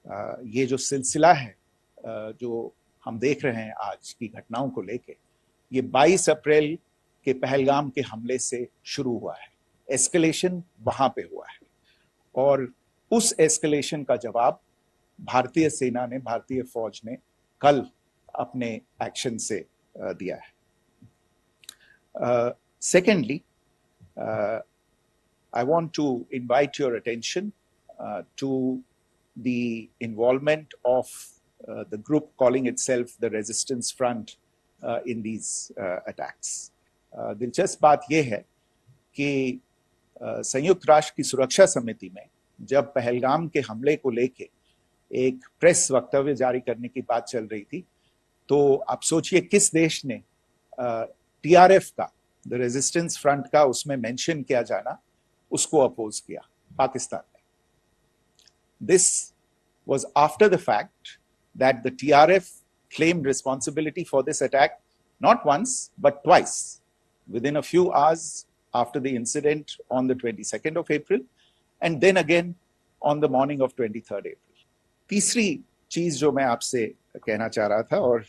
ये जो सिलसिला है जो हम देख रहे हैं आज की घटनाओं को लेके, ये 22 अप्रैल के पहलगाम के हमले से शुरू हुआ है। एस्केलेशन वहां पे हुआ है और उस एस्केलेशन का जवाब भारतीय सेना ने, भारतीय फौज ने कल अपने एक्शन से दिया है। Secondly, I want to invite your attention to the involvement of the group calling itself the Resistance Front in these attacks. दिलचस्प बात यह है कि संयुक्त राष्ट्र की सुरक्षा समिति में जब पहलगाम के हमले को लेके एक प्रेस वक्तव्य जारी करने की बात चल रही थी, तो आप सोचिए किस देश ने टीआरएफ का, द रेजिस्टेंस फ्रंट का उसमें मेंशन किया जाना, उसको अपोज किया, पाकिस्तान ने। This was after the fact that the TRF claimed responsibility for this attack not once but twice within a few hours after the incident on the 22nd of April and then again on the morning of 23rd April. तीसरी चीज जो मैं आपसे कहना चाह रहा था, और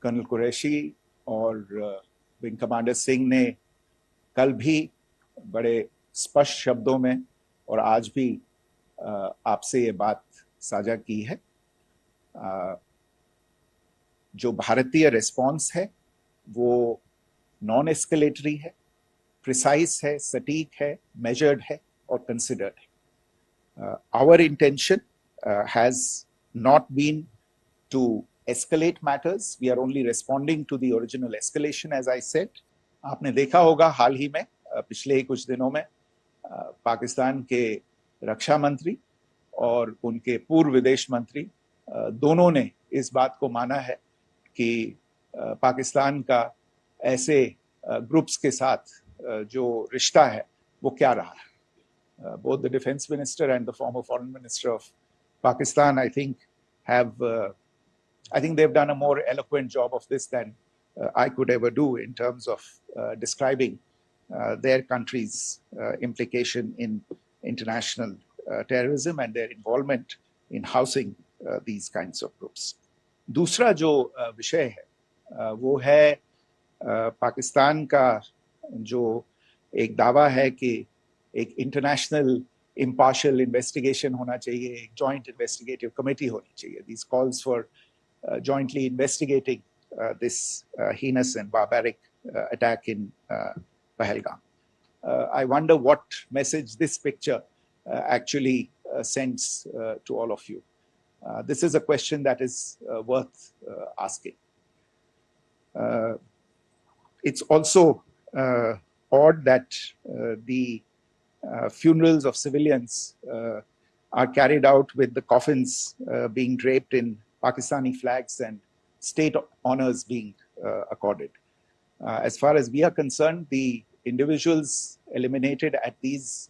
कर्नल कुरैशी और विंग कमांडर सिंह ने कल भी बड़े स्पष्ट शब्दों में और आज भी आपसे ये बात साझा की है। जो भारतीय रिस्पॉन्स है वो नॉन एस्केलेटरी है, प्रिसाइज है, सटीक है, मेजर्ड है और कंसिडर्ड है। Our intention has not been to escalate matters. We are only responding to the original escalation, as I said. आपने देखा होगा हाल ही में, पिछले ही कुछ दिनों में पाकिस्तान के रक्षा मंत्री और उनके पूर्व विदेश मंत्री दोनों ने इस बात को माना है कि पाकिस्तान का ऐसे ग्रुप्स के साथ जो रिश्ता है वो क्या रहा है। Both the defense minister and the former foreign minister of Pakistan, I think they've done a more eloquent job of this than I could ever do in terms of describing their country's implication in international terrorism and their involvement in housing these kinds of groups. दूसरा जो विषय है वो है पाकिस्तान का जो एक दावा है कि एक इंटरनेशनल impartial investigation होना चाहिए, एक joint investigative committee होनी चाहिए. These calls for jointly investigating this heinous and barbaric attack in Pahalgam. I wonder what message this picture actually sends to all of you. This is a question that is worth asking. It's also odd that the funerals of civilians are carried out with the coffins being draped in Pakistani flags and state honors being accorded. As far as we are concerned, the individuals eliminated at these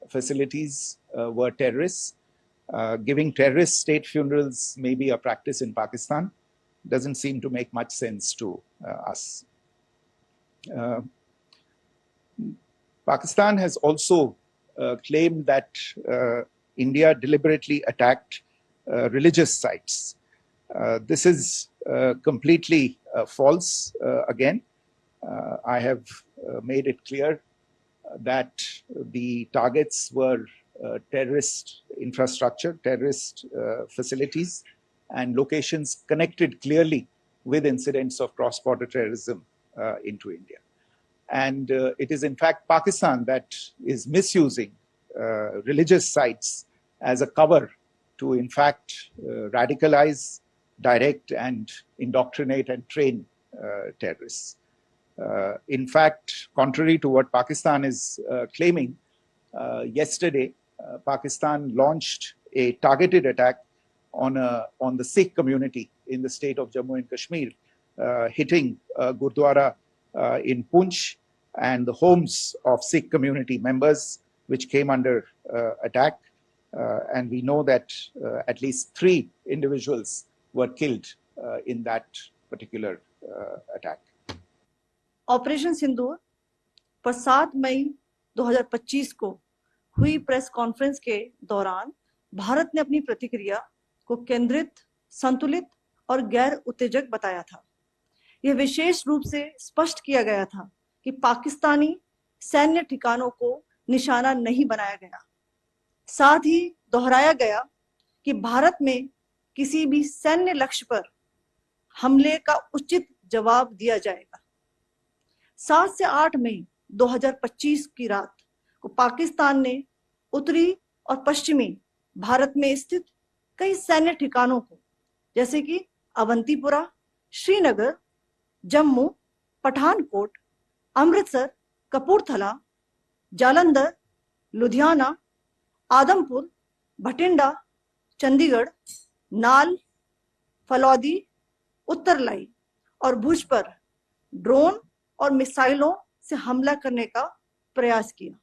facilities were terrorists. Giving terrorist state funerals may be a practice in Pakistan. Doesn't seem to make much sense to us. Pakistan has also claimed that India deliberately attacked religious sites. This is completely false. Again, I have made it clear that the targets were terrorist infrastructure, terrorist facilities, and locations connected clearly with incidents of cross-border terrorism into India. And it is in fact Pakistan that is misusing religious sites as a cover to in fact radicalize, direct and indoctrinate and train terrorists. In fact, contrary to what Pakistan is claiming, yesterday Pakistan launched a targeted attack on the Sikh community in the state of Jammu and Kashmir, hitting Gurdwara in Poonch and the homes of Sikh community members, which came under attack. And we know that at least 3 individuals were killed in that particular attack. Operation Sindoor पर 7 मई 2025 को हुई press conference के दौरान भारत ने अपनी प्रतिक्रिया को केंद्रित, संतुलित और गैर उत्तेजक बताया था। यह विशेष रूप से स्पष्ट किया गया था कि पाकिस्तानी सैन्य ठिकानों को निशाना नहीं बनाया गया। साथ ही दोहराया गया कि भारत में किसी भी सैन्य लक्ष्य पर हमले का उचित जवाब दिया जाएगा। 7 से 8 मई 2025 की रात को पाकिस्तान ने उत्तरी और पश्चिमी भारत में स्थित कई सैन्य ठिकानों को, जैसे कि अवंतीपुरा, श्रीनगर, जम्मू, पठानकोट, अमृतसर, कपूरथला, जालंधर, लुधियाना, आदमपुर, भटिंडा, चंडीगढ़, नाल, फलौदी, उत्तरलाई और भुज पर ड्रोन और मिसाइलों से हमला करने का प्रयास किया।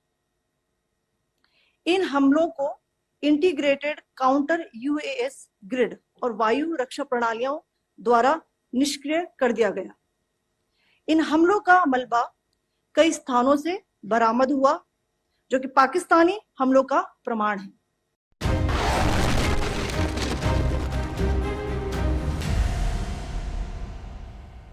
इन हमलों को इंटीग्रेटेड काउंटर यूएस ग्रिड और वायु रक्षा प्रणालियों द्वारा निष्क्रिय कर दिया गया। इन हमलों का मलबा कई स्थानों से बरामद हुआ, जो कि पाकिस्तानी हमलों का प्रमाण है।